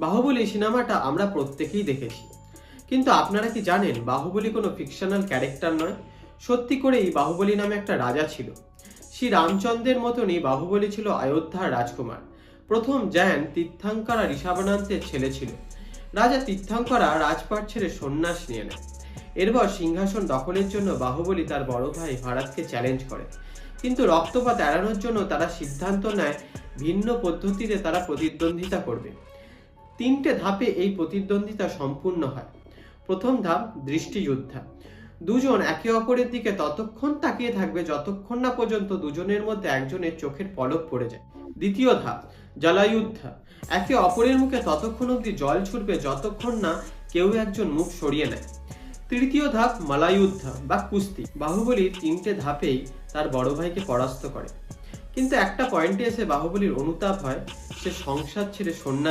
বাহুবলী সিনেমাটা আমরা প্রত্যেকেই দেখেছি, কিন্তু আপনারা কি জানেন বাহুবলী কোনো ফিকশনাল ক্যারেক্টার নয়। সত্যি করেই বাহুবলী নামে একটা রাজা ছিল। শ্রী রামচন্দ্রের মতনই বাহুবলী ছিল অযোধ্যার রাজকুমার। প্রথম জয়ন তীর্থঙ্করা ঋষভানন্তের ছেলে ছিল। রাজা তীর্থঙ্করা রাজপাট ছেড়ে সন্ন্যাস নিয়ে নেয়। এরপর সিংহাসন দখলের জন্য বাহুবলী তার বড় ভাই ভারতকে চ্যালেঞ্জ করে, কিন্তু রক্তপাত এড়ানোর জন্য তারা সিদ্ধান্ত নেয় ভিন্ন পদ্ধতিতে তারা প্রতিদ্বন্দ্বিতা করবে। তিনটে ধাপে এই প্রতিদ্বন্দ্বিতা সম্পূর্ণ হয়। প্রথম ধাপ দৃষ্টিযুদ্ধা। দুজন একে অপরের দিকে ততক্ষণ তাকিয়ে থাকবে যতক্ষণ না পর্যন্ত দুজনের মধ্যে একজনের চোখের পলক পড়ে যায়। দ্বিতীয় ধাপ জলায়ুদ্ধা। একে অপরের মুখে ততক্ষণ অবধি জল ছুটবে যতক্ষণ না কেউ একজন মুখ সরিয়ে নেয়। তৃতীয় ধাপ মালায়ুদ্ধা বা কুস্তি। বাহুবলী তিনটে ধাপেই তার বড় ভাইকে পরাস্ত করে, কিন্তু একটা পয়েন্টে এসে বাহুবলীর অনুতাপ হয়। সে সংসার ছেড়ে সন্ন্যাস